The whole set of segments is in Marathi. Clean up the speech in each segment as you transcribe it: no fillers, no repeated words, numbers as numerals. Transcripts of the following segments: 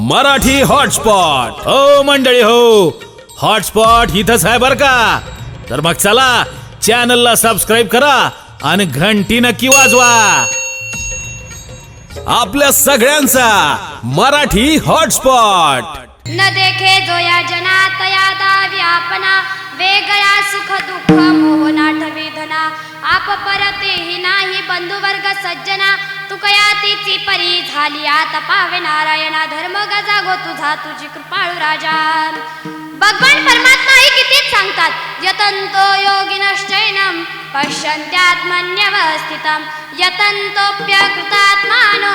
मराठी हॉटस्पॉट हो मंडळी हो, हॉटस्पॉट इथंच आहे बर का. तर मग चला चॅनलला सबस्क्राईब करा आणि घंटी नक्की वाजवा. आपल्या सगळ्यांचा मराठी हॉटस्पॉट. न देखे जो या जनात यादा व्यापना वेगळा सुख दुःख मोहनाठ वेदना आप परतेही नाही बंधुवर्ग सज्जना तुकया तिची परी झाली आता पावे नारायणा धर्म गजागो तुझा तुझी कृपाळू राजा. भगवान परमात्मा ही कितीच सांगतात यतंतो योगिनश्चैनम पश्यन्त्यात्मन्यवस्थितम यतंतोप्यकृतात्मानो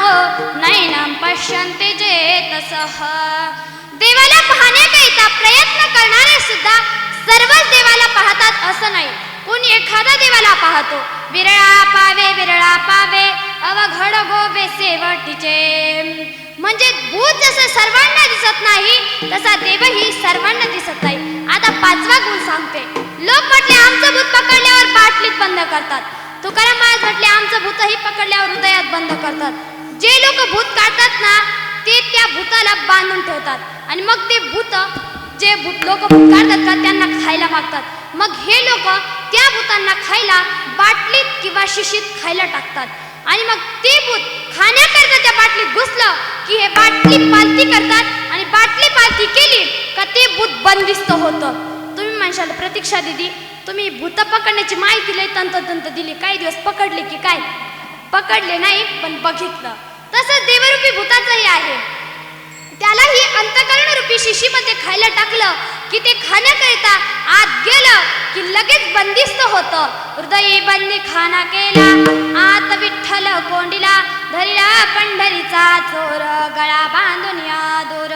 नैनम पश्यन्ते चेतसः. देवाला पाहण्याकरिता प्रयत्न करणारे सुद्धा सर्वच देवाला पाहतात असं नाही. कोणी एखादा देवाला पाहतो. विरळा पावे अवघड गोबे सेवटीचे. म्हणजे भूत जसं सर्वांना दिसत नाही तसा देवही सर्वांना दिसत नाही. आता पाचवा गुण सांगते. लोक म्हटले आमचं भूत पकडल्यावर बाटलीत बंद करतात. तुकाराम महाराज म्हटले आमचं भूतही पकडल्यावर हृदयात बंद करतात. जे लोक भूत काढतात ना ते त्या भूताला बांधून ठेवतात आणि मग ते भूत जे लोक भूत काढतात का त्यांना खायला मागतात. मग हे लोक त्या भूतांना खायला बाटलीत किंवा शिशीत खायला टाकतात आणि मग ते भूत खाण्याकरता त्या बाटलीत घुसलं की हे बाटली पालती करतात आणि बाटली पालती केली का ते भूत बंदिस्त होतं. तुम्ही म्हणशाल प्रतीक्षा दिदी तुम्ही भूत पकडण्याची माहिती लय तंतोतंत दिली, काही दिवस पकडले की काय? पकडले नाही पण बघितलं. तसंच देवरूपी भूताचंही आहे. त्यालाही अंतकरण रूपी शिशीमध्ये खायला टाकलं की ते खाण्याकरिता आत गेलं की लगेच बंदिस्त होतं. हृदयी बंदी खाना केला आत विठ्ठल कोंडीला धरिला पंढरीचा चोर गळा बांधून या दोर.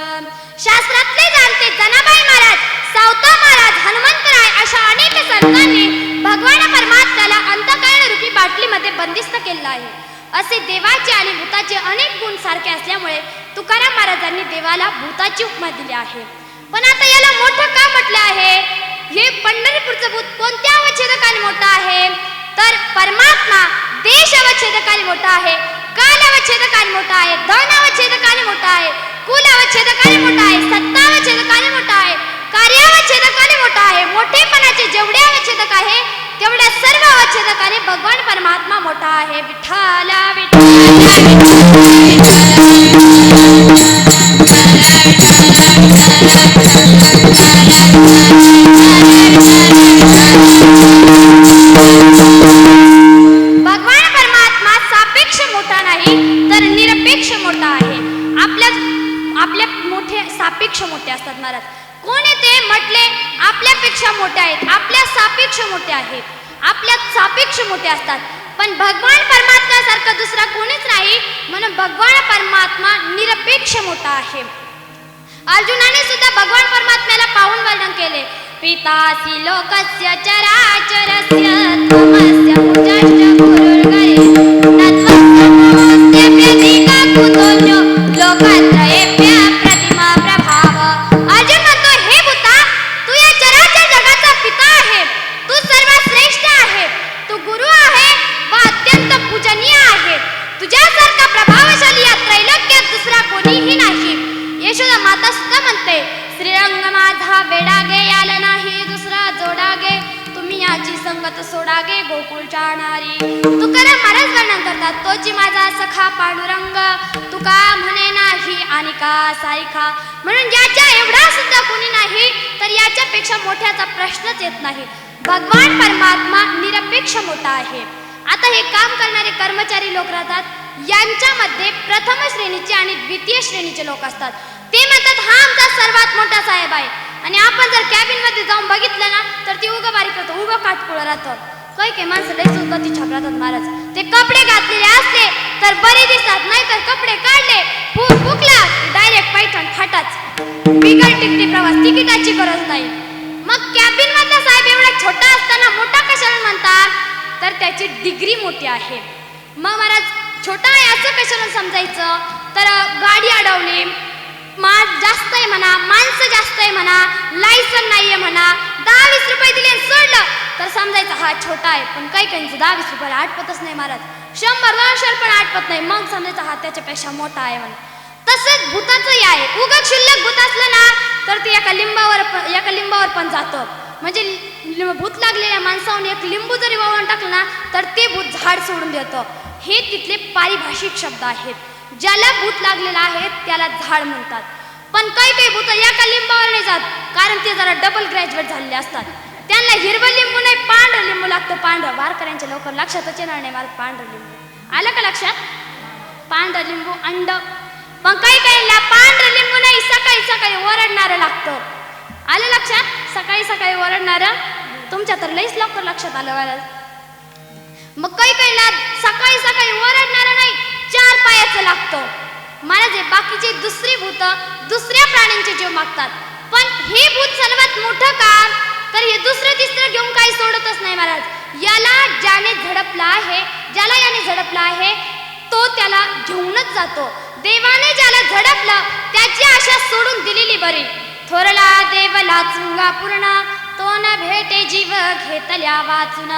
शास्त्रातले जाणते जनाबाई महाराज, सावता महाराज, हनुमंतराय अशा अनेक संतांनी भगवान परमात्म्याला अंतकरण रूपी बाटलीमध्ये बंदिस्त केलं आहे. असे देवाचे आणि भूताचे अनेक गुण सारखे असल्यामुळे तुकाराम महाराजांनी देवाला भूताची उपमा दिली आहे. पण आता याला मोठं का म्हटलं आहे? हे पंढरपूरचं भूत कोणत्या अवच्छेदकाने मोठं आहे? तर परमात्मा देश अवच्छेदकाने मोठा आहे, काल अवच्छेदकाने मोठा आहे, धन अवच्छेदकाने मोठा आहे, कुल अवच्छेदकाने मोठा आहे, सत्ता अवच्छेदकाने मोठा आहे, कार्यावच्छेदकाने मोठा आहे. मोठेपणाचे जेवढे अवच्छेदक आहे तेवढ्या सर्व अवच्छेदकाने भगवान परमात्मा मोठा आहे. विठ्ठला भगवान परमात्मा सापेक्ष मोठा नाही तर निरपेक्ष मोठा आहे. आपल्या मोठे सापेक्ष मोठे असतात महाराज. कोण ते म्हटले आपल्यापेक्षा मोठे आहेत, आपल्या सापेक्ष मोठे आहेत, आपल्या सापेक्ष मोठे असतात. पण भगवान परमात्म्यासारखं दुसरा कोणीच नाही म्हणून भगवान परमात्मा निरपेक्ष मोठा आहे. अर्जुनाने सुद्धा भगवान परमात्म्याला पाहून वर्णन केले. पितासी लोकस्य चराचरस्य त्वमस्य भुजश्च गुरुर्गरे नत्वस्य प्रतीका कुतोऽन्यो लोकत्रयेभ्य प्रतिमा प्रभाव. अर्जुन म्हणतो हे भूता तू या चराचर जगाचा पिता आहे, तू सर्वश्रेष्ठ आहे, तू गुरु आहे व अत्यंत पूजनीय आहे. तुझ्यासारखा प्रभावशाली या त्रैलोक्यात दुसरा कोणीही नाही. यशोदा माता सुद्धा म्हणते श्रीरंग माझा वेडागे याला नाही दुसरा जोडागे तुम्ही याची संगत सोडागे गोकुळच्या नारी. तुकाराम महाराज वर्णन करतात तोची माझा सखा पांडुरंग तुका म्हणे नाही आणि का सारिखा. म्हणून याच्या एवढा सुद्धा कोणी नाही तर याच्यापेक्षा मोठ्याचा प्रश्नच येत नाही. भगवान परमात्मा निरपेक्ष मोठा आहे. आता हे काम करणारे कर्मचारी लोक राहतात, यांच्यामध्ये प्रथम श्रेणीचे आणि द्वितीय श्रेणीचे लोक असतात. ते म्हणतात हा आमचा सर्वात मोठा साहेब आहे आणि आपण जर कॅबिन मध्ये जाऊन बघितलं ना तर ती उगं बारीक होतं, उगं काटकुळं राहतं. काही माणसं लय सुगती छापरातात महाराज. ते कपडे घातलेले असले तर बरे दिसतात, नाही तर कपडे काढले फुकला डायरेक्ट पैठण फाटाच. बिगर तिकटी प्रवास, तिकिटाची गरज नाही. मग कॅबिन मधला साहेब एवढा छोटा असताना मोठा कशाला म्हणतात तर त्याची डिग्री मोठी आहे. मग महाराज छोटा आहे असं कशाला समजायचं तर गाडी अडवली, जास्त आहे म्हणा, माणसं जास्त आहे म्हणा, लायसन नाहीये म्हणा, 10-20 रुपये दिले सोडलं तर समजायचं हा छोटा आहे. पण काही 10-20 रुपयाला आटपतच नाही महाराज. 100-200 पण आटपत नाही, मग समजायचं हा त्याच्यापेक्षा मोठा आहे म्हणून. तसंच भूताचं भूताचंही आहे. उगाच शिल्लक भूत असलं ना तर ते एका लिंबावर पण जातं. म्हणजे भूत लागलेल्या माणसाहून एक लिंबू जरी वाळवून टाकलं ना तर ते भूत झाड सोडून देतं. हे तिथले पारिभाषिक शब्द आहेत. ज्याला भूत लागलेलं आहे त्याला झाड म्हणतात. पण काही भूत एका लिंबावर नाही जात, कारण ते जरा डबल ग्रॅज्युएट झालेले असतात. त्यांना हिरवं लिंबू नाही, पांढरं लिंबू लागतं. पांढरं वारकऱ्यांच्या लवकर लक्षातच येणार नाही मला पांढरं लिंबू आलं का लक्षात. पांढरं लिंबू अंड. पण काही पांढरं लिंबू नाही, सकाळी सकाळी ओरडणारं लागतं. आलं लक्षात. सकाळी सकाळी ओरडणारं. तुमच्या तर लईच लवकर लक्षात आलं मला. मग काही सकाळी सकाळी ओरडणारं नाही, 4 पायाचं लागतं. महाराज हे बाकीचे दुसरी भूत दुसऱ्या प्राण्यांचे जीव मागतात, पण हे भूत सर्वात मोठं का तर हे दुसरं तिसरं घेऊन काही सोडतच नाही महाराज. ज्याने झडपला आहे तो त्याला घेऊनच जातो. देवाने ज्याला झडपलं त्याची आशा सोडून दिलेली बरी. थोरला देवला चुंगा पूर्ण, तो न भेटे जीव घेतल्या वाचून.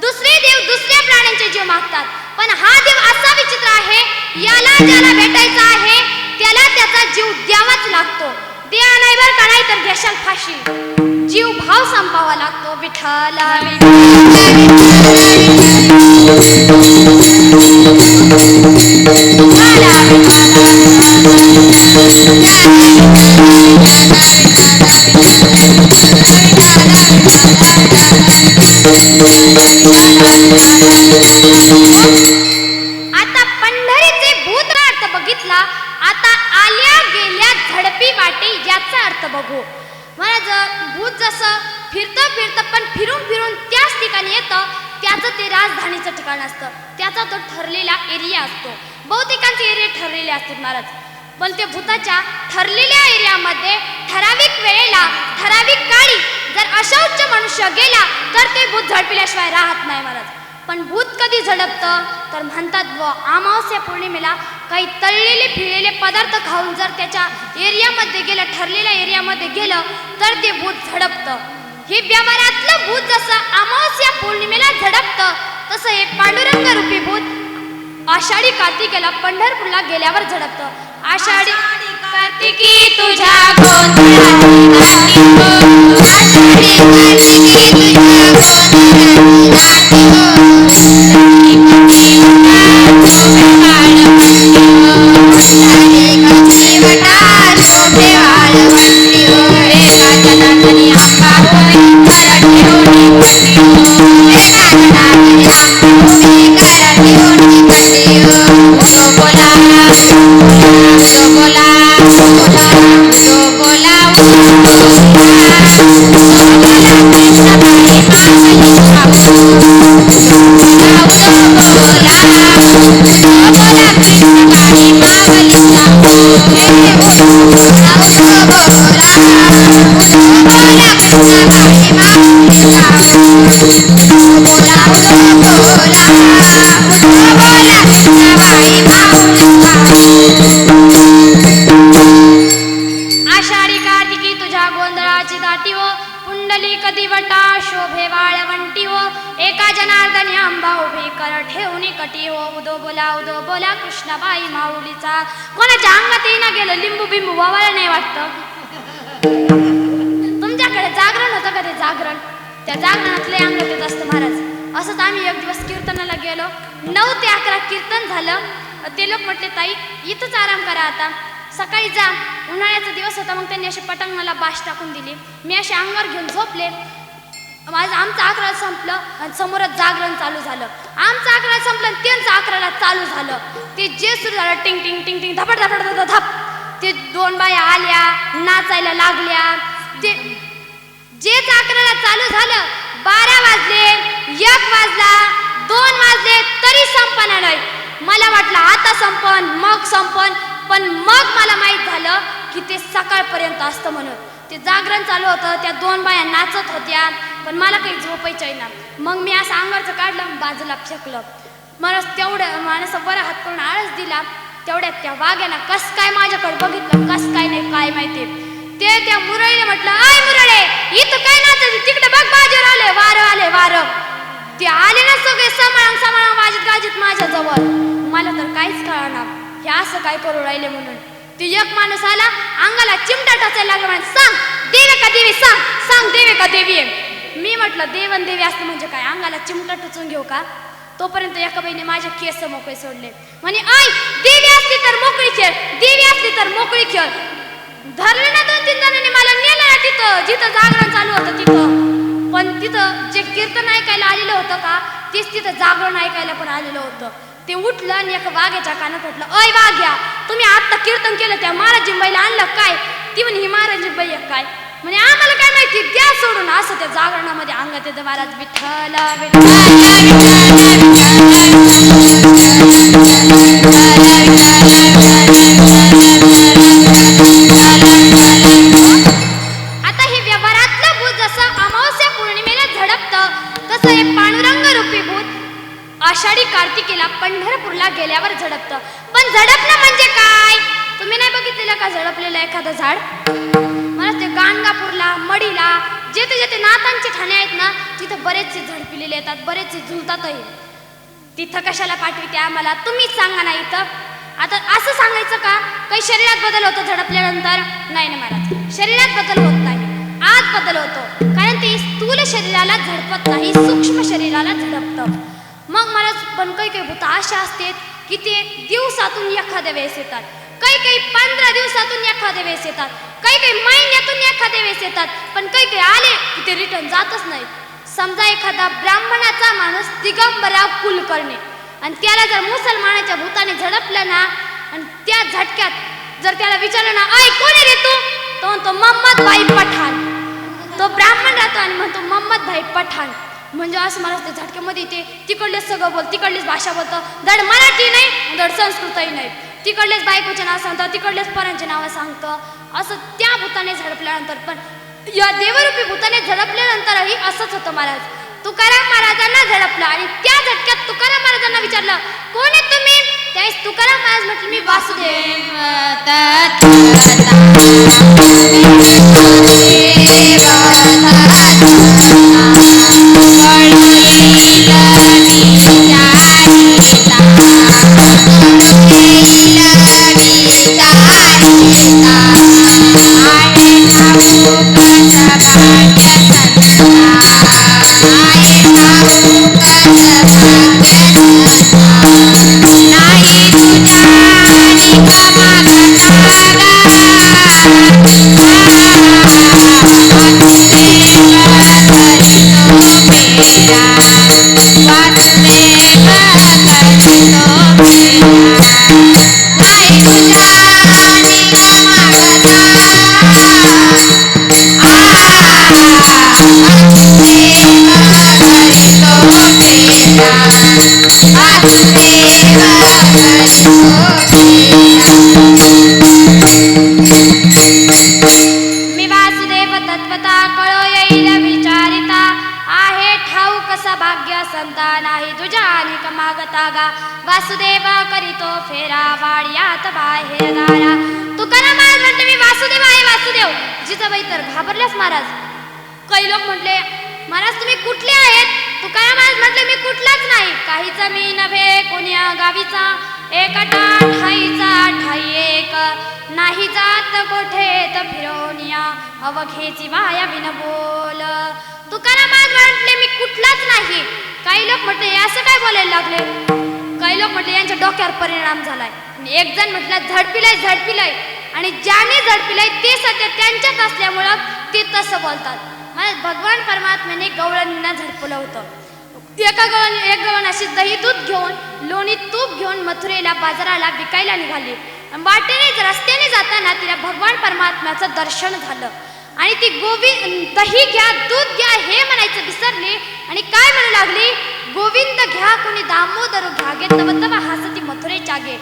दुसरे देव दुसऱ्या प्राण्यांचे जीव मागतात, पण हा देव असा विचित्र आहे, ज्याला भेटायचा आहे त्याला त्याचा जीव द्यावाच लागतो. द्या नाही बरं का, नाही तर देशाल फाशी. जीव भाव संपावा लागतो. विठ्ठला आता पंढरीचे भूत अर्थ बघितला, आता आल्या गेल्या झडपी वाटे याचा अर्थ बघू. महाराज भूत जसं फिरतं पण फिरून त्याच ठिकाणी येतं, त्याचं ते राजधानीचं ठिकाण असतं. त्याचा तो ठरलेला एरिया असतो. बहुतेकांचे एरिया ठरलेले असतात महाराज, पण ते भूताच्या ठरलेल्या एरियामध्ये ठराविक वेळेला ठराविक काळी जर अशौच मनुष्य गेला तर ते भूत झडपिल्याशिवाय राहत नाही महाराज. पण भूत कधी झडपतं तर म्हणतात अमावस्या पौर्णिमेला काही तळलेले फिरलेले पदार्थ खाऊन जर त्याच्या एरियामध्ये गेलं, ठरलेल्या एरियामध्ये गेलं तर ते भूत झडपतं. हे व्यवहारातलं भूत जसं अमावस्या पौर्णिमेला झडपतं, तसं हे पांडुरंग रूपी भूत आषाढी कार्तिकेला पंढरपूरला गेल्यावर झडपतं. आषाढी कार्तिकी तुझ्या आषाढी कार्तिकी तुझ्या गोंधळाची दाटी हो, पुंडली कधी वटा शोभे वाळवंटी हो, एका जनार्दनी आंबा उभी कर ठेवणी कटी हो, उदो बोला कृष्णाबाई माऊलीचा. कोणाच्या अंगात येईना गेलं लिंबू बिंबू वावायला नाही वाटतं. तुमच्याकडे जागरण होतं का ते जागरण? त्या जागरणातले अंगात येत असतं महाराज. असंच आम्ही एक दिवस कीर्तनाला गेलो, 9 ते 11 कीर्तन झालं. ते लोक म्हटले ताई इथंच आराम करा, आता सकाळी जा. उन्हाळ्याचा दिवस होता, मग त्यांनी अशी पटांगणाला बाश टाकून दिली. मी असे अंगावर घेऊन झोपले. आमचं 11 संपलं आणि समोरच जागरण चालू झालं. आमचं 11 संपलं आणि त्यांचं 11ला चालू झालं. ते जे सुरू झालं टिंग टिंग टिंग टिंग धपड धपड धपड धप. ते 2 बाया आल्या, नाचायला लागल्या. ते जे 11ला चालू झालं 12 वाजले, 1 वाजला, 2 वाजले तरी संपना नाही. मला वाटलं आता संपन मग संपन, पण मग मला माहीत झालं की ते सकाळपर्यंत असतं म्हणून. ते जागरण चालू होतं, त्या 2 बाया नाचत होत्या, पण मला काही झोपायचं ना. मग मी असं अंगावरचं काढलं, बाजूला फेकलं. मला तेवढं माणसं बरं हात करून आळस दिला. तेवढ्यात त्या वाघ्यानं कस काय माझ्याकडे बघितलं, कस काय नाही काय माहिती. ते त्या मुरळीने म्हटलं, आय मुरळे इथं काय नाचायचं, तिकडे बघ बाजूला आले वारं. ते आले ना सगळे समाळांग वाजत गाजत माझ्या जवळ. मला तर काहीच कळणार हे असं काय करू राहिले म्हणून. ती एक माणूस आला, अंगाला चिमटा टाचायला लागला, म्हणे सांग देवे का देवी, सांग सांग देवे का देवी आहे. मी म्हटलं देवन देवी असतं म्हणजे काय, अंगाला चिमटा टुचून घेऊ का. तोपर्यंत एका बाईने माझे केस मोकळे सोडले. म्हणे आई देवी असली तर मोकळी खेळ, देवी असली तर मोकळी खेळ. धरलं ना 2-3 जणांनी मला नेलं ना तिथं जिथं जागरण चालू होतं तिथं. पण तिथं जे कीर्तन ऐकायला आलेलं होतं का तेच तिथं जागरण ऐकायला पण आलेलं होतं. ते उठलं आणि एका वाघ्याच्या कानात म्हटलं, अय वाघ्या तुम्ही आत्ता कीर्तन केलं त्या महाराजींबाईला आणलं काय. ती म्हणे ही महाराजींबाई आहे काय. म्हणे आम्हाला काय माहिती, द्या सोडून. असं त्या जागरणामध्ये अंगात येतं महाराज विठ्ठल आता हे व्यवहारातलं भूत जसं अमावस्या पौर्णिमेला झडपतं तसं हे पांडुरंग रूपी भूत आषाढी कार्तिकीला पंढरपूरला गेल्यावर झडपतं. पण झडपणं म्हणजे काय, तुम्ही नाही बघितलेलं का झडपलेलं एखादं झाड. मला ते गाणगापूरला मडीला जेथे जेथे नाथांचे ठाणे आहेत ना तिथं बरेचसे झडपिलेले येतात, बरेचसे झुलतातही. तिथं कशाला पाठविते आम्हाला, तुम्हीच सांगा ना. इथं आता असं सांगायचं का काही शरीरात बदल होतो झडपल्यानंतर, नाही ना महाराज, शरीरात बदल होत नाही, आत बदल होतो. कारण ते स्थूल शरीराला झडपत नाही, सूक्ष्म शरीराला झडपतं. मग मला पण काही काही भूत अशा असतात की ते दिवसातून एखाद्या वेळेस येतात, काही काही 15 दिवसातून एखाद्या वेळेस येतात, काही काही महिन्यातून एखाद्या वेळेस येतात. पण काही काही आले की ते रिटर्न जातच नाही. समजा एखादा ब्राह्मणाचा माणूस दिगंबरा कुलकर्णी आणि त्याला जर मुसलमानाच्या भूताने झडपलं ना आणि त्या झटक्यात जर त्याला विचारलं ना आय कोण आहे रे तू, तो म्हणतो मोहम्मद भाई पठाण. तो ब्राह्मण राहतो आणि म्हणतो मोहम्मद भाई पठाण. म्हणजे असं मला त्या झटक्यामध्ये ते तिकडलेच सगळं बोल, तिकडलीच भाषा बोलतं, धड मराठी नाही धड संस्कृतही नाही, तिकडलेच बायकोचे नाव सांगतं, तिकडलेच परांचे नावं सांगतं. असं त्या भूताने झडपल्यानंतर पण या देवरूपी भूताने झडपल्यानंतरही असंच होतं महाराज. तुकाराम महाराजांना झडपलं आणि त्या झटक्यात तुकाराम महाराजांना विचारलं कोण आहे तुम्ही. त्यावेळेस तुकाराम महाराज म्हटलं मी वासुदेव. वासुदेव करीतो फेरा वाड्यात बाहेर दारा. तुकाराम महाराज म्हटले मी वासुदेव आहे वासुदेव. जिजाबाई तर घाबरल्यास महाराज. काही लोक म्हटले महाराज तुम्ही कुठले आहेत. तुकाराम महाराज म्हटले मी कुठलाच नाही, काहीच मी नव्हे कोण्या गावीचा, एकटा ठाईचा ठाई एक, नाही जात कोठे तर फिरवण्या अवघेची वाया बिन बोल. तुकाराम महाराज म्हटले मी कुठलाच नाही. काही लोक म्हटले असं काय बोलायला लागले. काही लोक म्हटले यांच्या डोक्यावर परिणाम झालाय. एक जण म्हटलं झडपिलाय आणि ज्याने झडपिलाय ते सध्या त्यांच्यात असल्यामुळं ते तसं बोलतात. म्हणजे भगवान परमात्म्याने गवळणींना झडपलं होतं. एक गवळण अशी दही दूध घेऊन लोणी तूप घेऊन मथुरेला बाजाराला विकायला निघाली. वाटेने रस्त्याने जाताना तिला भगवान परमात्म्याचं दर्शन झालं आणि ती दही घ्या दूध घ्या हे म्हणायचं विसरली आणि काय म्हणू लागली गोविंद घ्या कोणी दामोदर घ्या गे तव तव हासती मथुरेच्या गे.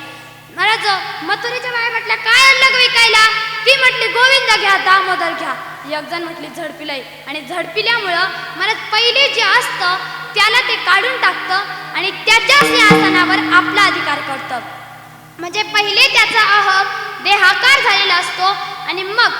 महाराज मथुरेच्या बाया म्हटल्या काय आणलं विकायला. ती म्हटली गोविंद घ्या दामोदर घ्या. एक जण म्हटली झडपिलंय आणि झडपिल्यामुळं महाराज पहिले जे असतं त्याला ते काढून टाकतं आणि त्याच्या सिंहासनावर आपला अधिकार करतं. म्हणजे पहिले त्याचा अहम देहाकार झालेला असतो आणि मग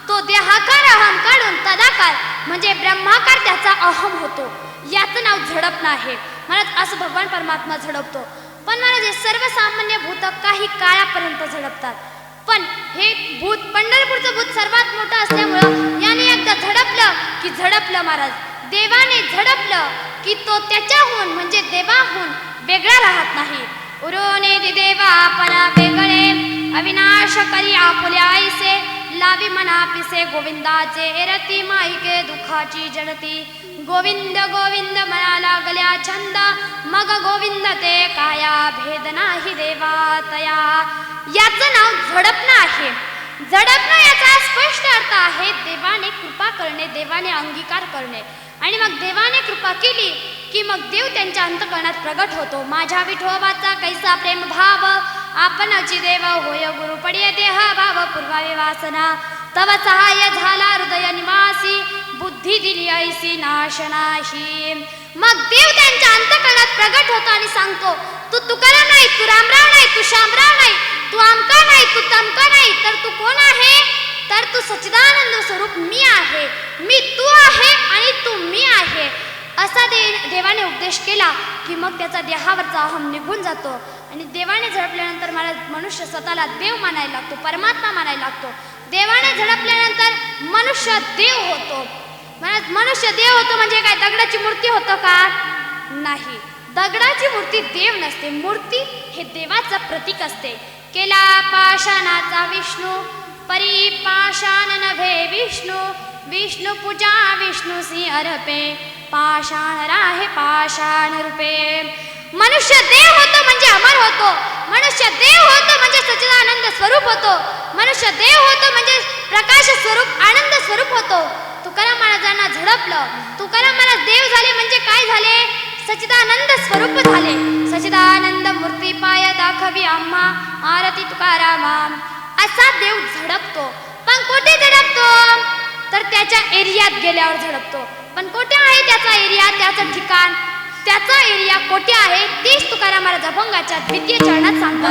तो देहाकार अहम काढून तदाकार म्हणजे ब्रह्माकार त्याचा अहम होतो. याचं नाव झडपणं आहे. महाराज असं भगवान परमात्मा झडपतो. पण महाराज हे सर्वसामान्य भूत काही काळापर्यंत झडपतात. पण हे भूत पंढरपूरचं भूत सर्वात मोठं असल्यामुळं याने एकदा झडपलं की झडपलं महाराज. देवाने झडपलं की तो त्याच्याहून म्हणजे देवाहून वेगळा राहत नाही. उरोने देवा परा वेगळे अविनाश करी आपुल्या आईसे लावी मना पिसे गोविंदाचे एरती माईके दुखाची जडती. गोविंद गोविंद म्हणा लागल्या छंद मग गोविंद ते काया भेद नाही देवा तया. याचं नाव झडपणं आहे. झडपणं याचा स्पष्ट अर्थ आहे देवाने कृपा करणे, देवाने अंगीकार करणे. आणि मग देवाने कृपा केली की मग देव त्यांच्या अंतकरणात प्रगट होतो. माझ्या विठोबाचा कैसा प्रेम भाव आपणाची देव होय गुरु पडिये देह भाव पूर्वावे वासना. तव सहाय्य झाला हृदय निवासी बुद्धी दिली ऐसी नाशनाशी. मग देव त्यांच्या अंतकरणात प्रगट होतो आणि सांगतो तू तुकाराम नाही, तू रामराव नाही, तू श्यामराव नाही, तू आमका नाही, तू तमका नाही, तर तू कोण आहे? तर तू सच्चिदानंद स्वरूप मी आहे. मी तू आहे आणि तू मी आहे असा देवाने उपदेश केला की मग त्याचा देहावरचा अहम निघून जातो. आणि देवाने झडपल्यानंतर मला मनुष्य स्वतःला देव मानायला लागतो, परमात्मा मानायला लागतो. देवाने झडपल्यानंतर मनुष्य देव होतो. मनुष्य देव होतो म्हणजे काय दगडाची मूर्ती होतं का? नाही, दगडाची मूर्ती देव नसते. मूर्ती हे देवाचं प्रतीक असते. केला पाषाणाचा विष्णू परी पाषाण नभे विष्णू. विष्णू पूजा विष्णू सिंह अर्पे पाषाण राहे पाषाण रूपे. मनुष्य देव होतो म्हणजे अमर होतो. मनुष्य देव होतो म्हणजे सच्चिदानंद स्वरूप होतो. मनुष्य देव होतो म्हणजे प्रकाश स्वरूप आनंद स्वरूप होतो. तुकाराम महाराजांना झडपलं. तुकाराम महाराज देव झाले म्हणजे काय झाले? सच्चिदानंद स्वरूप झाले. सच्चिदानंद मूर्ती पाय दाखवी आम्हा आरती तुकारामा असा देव झडपतो. पण कुठे झडपतो? तर त्याच्या एरियात गेल्यावर झडपतो. पण कुठे आहे त्याचा एरिया, त्याचं ठिकाण, त्याचा एरिया कोठे आहे तेच तुकाराम महाराज अभंगाच्या द्वितीय चरणात सांगतात.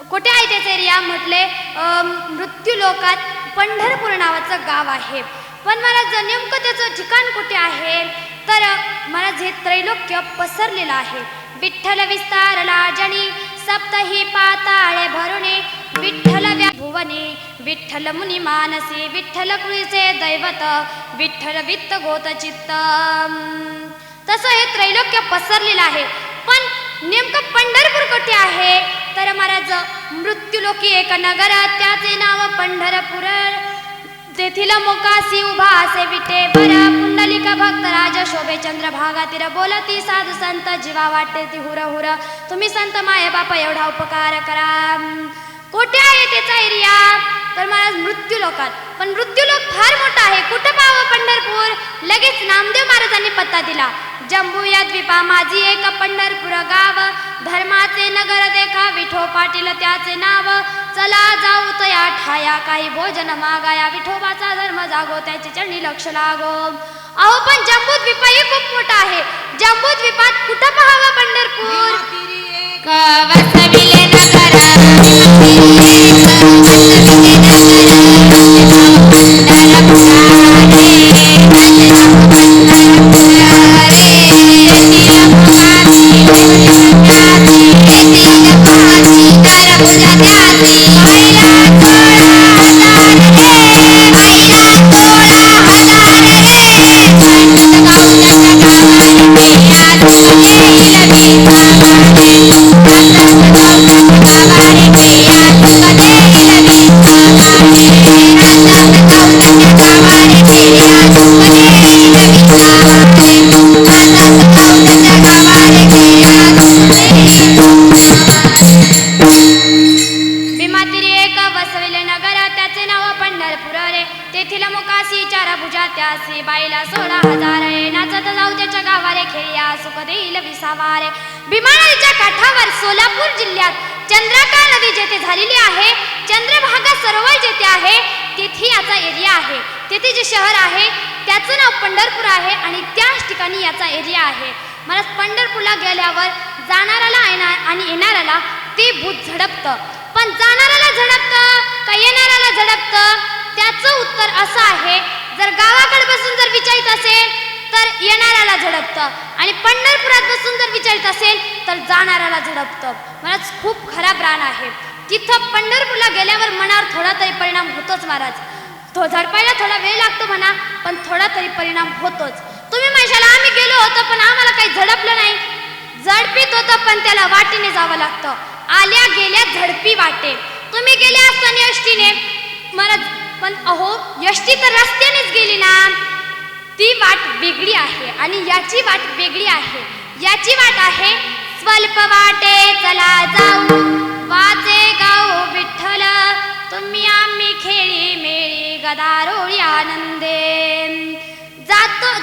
कुठे आहे त्याचा एरिया म्हटले मृत्यू लोकात पंढरपूर नावाचं गाव आहे. पण मला नेमकं त्याचं ठिकाण कुठे आहे तर मला जे त्रैलोक्य पसरलेलं आहे. विठ्ठल विस्तारला जणी सप्तही पाताळे भरुणे विठ्ठल भुवने विठ्ठल मुनी मानसी विठ्ठल कुळीचे दैवत विठ्ठल वित्त गोत चित्त. तसं हे त्रैलोक्य पसरलेलं आहे. पण नेमकं पंढरपूर कुठे आहे? तर महाराज मृत्यूलोकी एक नगर त्याचे नाव पंढरपूर. तेथील मोकासी उभा असे विटेवर पुंडलिक भक्त राज शोभे चंद्र भागातीर बोलती साधू संत जीवा वाटते ती हुर हुर. तुम्ही संत माये बापा एवढा उपकार करा. कुठे आहे त्याचा एरिया? तर महाराज मृत्यू लोकात. पण मृत्यू लोक फार मोठा आहे. कुठं पाहावं पंढरपूर? लगेच नामदेव महाराजांनी पत्ता दिला. जम्बू या द्वीपा माझी एक पंढरपूर गाव धर्माचे नगर देखा विठो पाटील त्याचे नाव. चला जाऊ तया ठाया काही भोजन मागाया विठोबाचा धर्म जागो त्याचे चरणी लक्ष लागो. अहो पण जम्बू द्वीपही खूप मोठा आहे. जम्बू द्वीपात कुठं पाहावं पंढरपूर? वसविले नगर तेथील मुकासी चार भुजा त्यासी बाईला 16,000 नाचत जाऊ त्याच्या गावारे खेळ्या सुख देईल विसावारे. भीमा नदीच्या काठावर सोलापूर जिल्ह्यात चंद्रकाळ नदी जेथे झालेली आहे, चंद्रभागा सरोवर जेथे आहे तेथे याचा एरिया आहे. तेथे जे शहर आहे त्याचं नाव पंढरपूर आहे आणि त्याच ठिकाणी याचा एरिया आहे. मला पंढरपूरला गेल्यावर जाणाऱ्याला आणि येणाऱ्याला ते भूत झडपतं. पण जाणाऱ्याला झडपतं का येणाऱ्याला झडपतं? त्याचं उत्तर असं आहे, जर गावाकडे बसून जर विचारित असेल तर येणाऱ्याला झडपतं आणि पंढरपुरात बसून जर विचारित असेल तर जाणाऱ्याला झडपतं. मला खूप खराब रान आहे. तिथं पंढरपूरला गेल्यावर मनावर थोडा तरी परिणाम होतोच महाराज. तो झडपायला थोडा वेळ लागतो म्हणा, पण थोडा तरी परिणाम होतोच. तुम्ही म्हणाल आम्ही गेलो होतो पण आम्हाला काही झडपलं नाही. झडपीत होतं पण त्याला वाटेने जावं लागतं. आल्या गेल्या झडपी वाटे. तुम्ही गेले असताना एसटीने महाराज, पण अहो एसटी तर रस्त्यानेच गेली ना. ती वाट वेगळी आहे आणि याची वाट वेगळी आहे. याची वाट आहे स्वल्प वाटे चला जाऊ वाचे गाऊ विठ्ठल तुम्ही आम्ही खेळी मेळी गदारोळी आनंदे.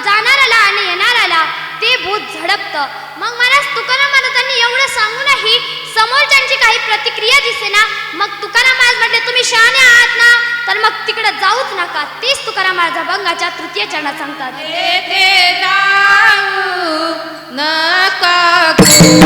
जाणाऱ्याला आणि येणाऱ्याला ते भूत झडपतं. मग मला तुकाराम महाराजांनी एवढं सांगूनही समोरच्यांची काही प्रतिक्रिया दिसेना. मग तुकाराम महाराज म्हटले तुम्ही शहाणे आहात ना, तर मग तिकडे जाऊच नका. तेच तुकाराम महाराज अभंगाच्या तृतीय चरणात सांगतात. तेथे जाऊ नका तेरा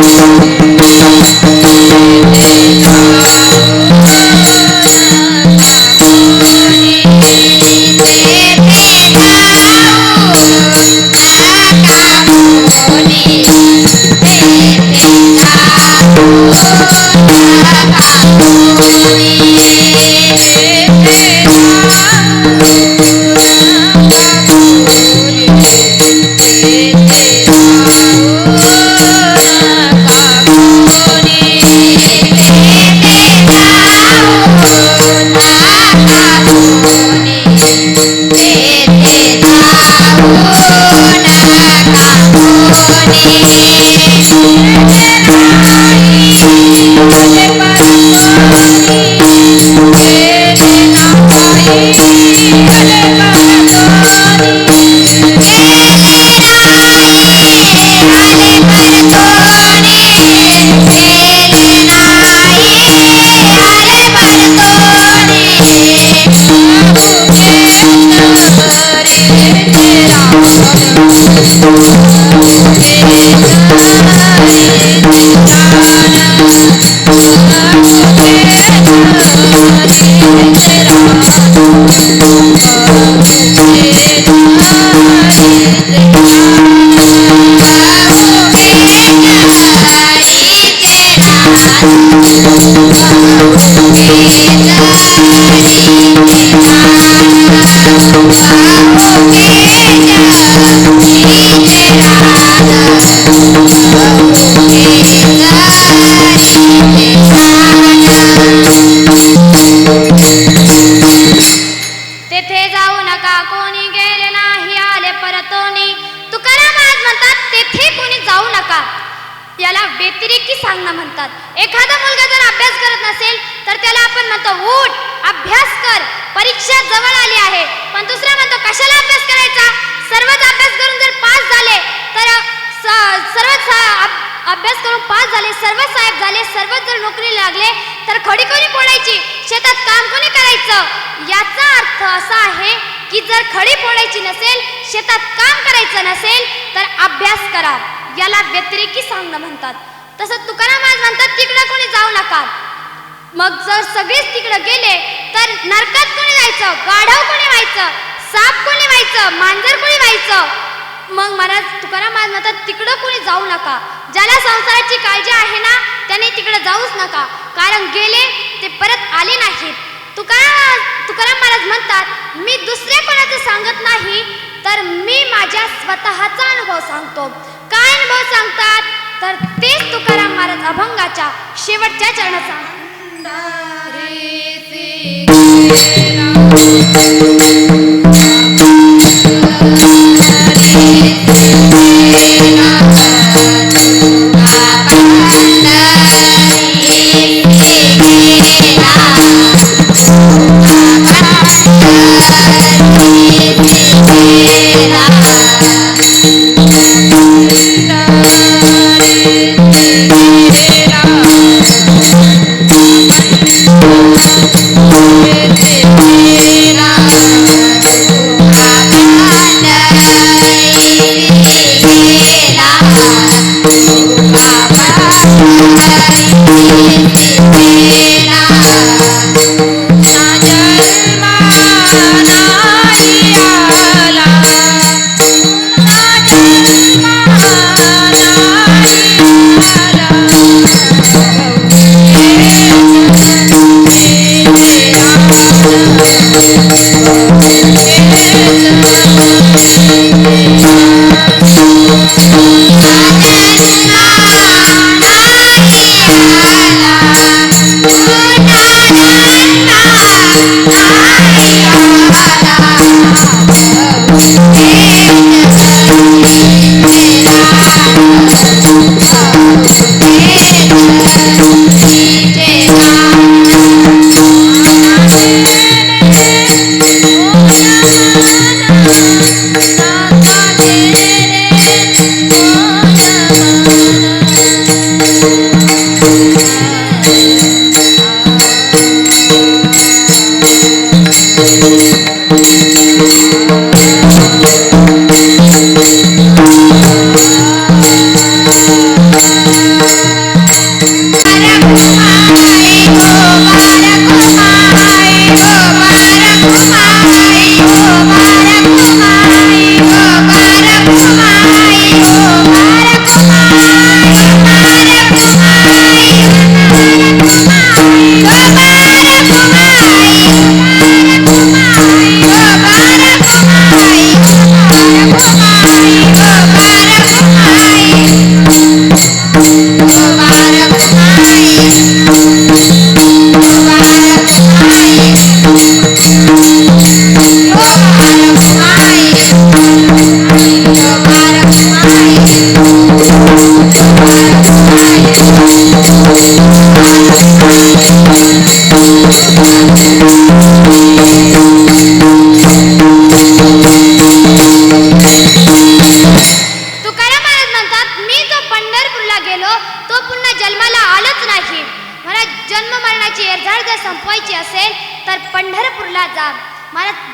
म्हणतात. एखादा मुलगा जर अभ्यास करत नसेल तर त्याला आपण म्हणतो उठ अभ्यास कर, परीक्षा जवळ आली आहे. पण दुसरा म्हणतो कशाला अभ्यास करायचा, सर्वच अभ्यास करून जर पास झाले तर सर्वच अभ्यास करून पास झाले, सर्वच साहेब झाले, सर्वच जर नोकरी लागले तर खडी कोणी फोडायची, शेतात काम कोणी करायचं. याचा अर्थ असा आहे की जर खडी फोडायची नसेल, शेतात काम करायचं नसेल तर अभ्यास करा. याला व्यतिरेकी सांगणं म्हणतात. तसं तुकाराम महाराज म्हणतात तिकडं कोणी जाऊ नका. मग जर सगळेच तिकडे गेले तर नरकात कोणी जायचं, गाढव कोणी व्हायचं, साप कोणी व्हायचं, मांजर कोणी व्हायचं. मग महाराज तुकाराम महाराज म्हणतात तिकडं कोणी जाऊ नका. ज्याला संसाराची काळजी आहे ना त्याने तिकडे जाऊच नका, कारण गेले ते परत आले नाहीत. तुकाराम महाराज म्हणतात मी दुसऱ्या कोणाचं सांगत नाही तर मी माझ्या स्वतःचा अनुभव सांगतो. काय अनुभव सांगतात तर तेच तुकाराम महाराज अभंगाच्या शेवटच्या चरणात सांगतात.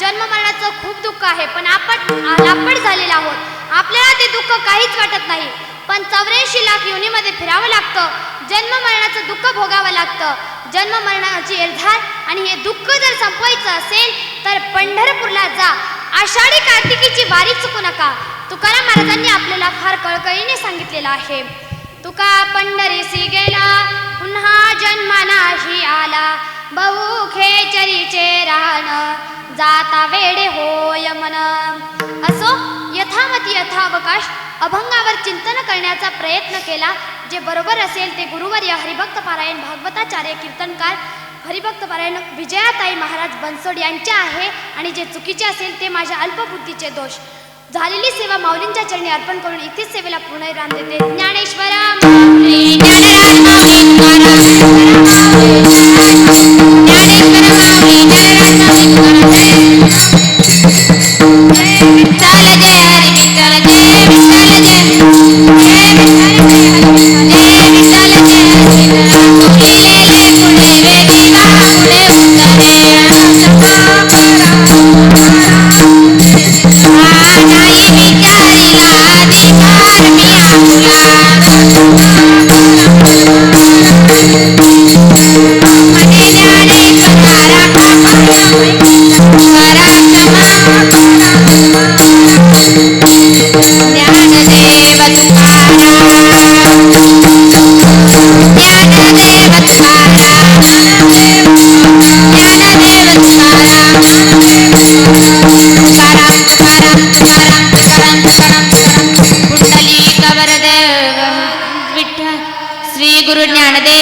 जन्म मरणाचं खूप दुःख आहे, पण आपण झालेला आहोत. आपल्याला ते दुःख काहीच वाटत नाही, पण 84 लाख योनीमध्ये फिरावं लागतं, जन्म मरणाचं दुःख भोगावं लागतं. जन्म मरणाची एरझाळ आणि हे दुःख जर संपवायचं असेल तर पंढरपूरला जा, आषाढी कार्तिकीची वारी चुकू नका. तुकाराम महाराजांनी आपल्याला फार कळकळीने सांगितलेलं आहे. तुका पंढरीसी गेला, पुन्हा जन्म नाही आला, बहु खेचरीचे राहण, जाता वेडे होय मन. असो यथामती यथावकाश अभंगावर चिंतन करण्याचा प्रयत्न केला. जे बरोबर असेल ते गुरुवर्य हरिभक्त पारायण भागवताचार्य कीर्तनकार हरिभक्त पारायण विजयाताई महाराज बनसोड यांचे आहे, आणि जे चुकीचे असेल ते माझ्या अल्पबुद्धीचे दोष. झालेली सेवा माऊलींच्या चरणी अर्पण करून इथेच सेवेला पूर्णविराम देते. ज्ञानेश्वरा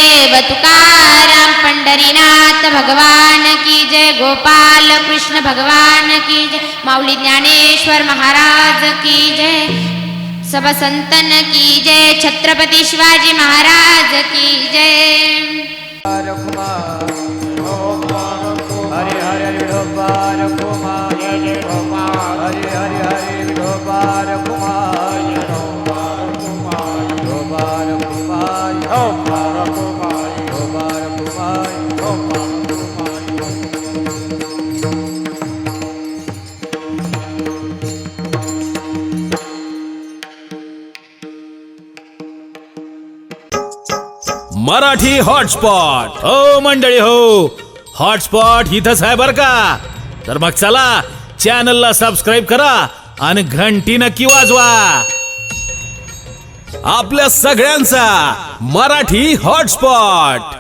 ज्ञानदेव तुकाराम पंढरीनाथ भगवान की जय, गोपाल कृष्ण भगवान की जय, माऊली ज्ञानेश्वर महाराज की जय, सब संतन की जय, छत्रपती शिवाजी महाराज की जय. हरे हरे विठोबार कुमार जय गोपाल, हरे हरे हरे विठोबार कुमार जय गोपाल कुमार, गोपाल कुमार, गोपाल कुमार, गोपाल कुमार, गोपाल मराठी हॉटस्पॉट. हो मंडळी हो, हॉटस्पॉट इथंच आहे बर का. तर मग चला चॅनलला सबस्क्राईब करा आणि घंटी नक्की वाजवा. आपल्या सगळ्यांचा मराठी हॉटस्पॉट.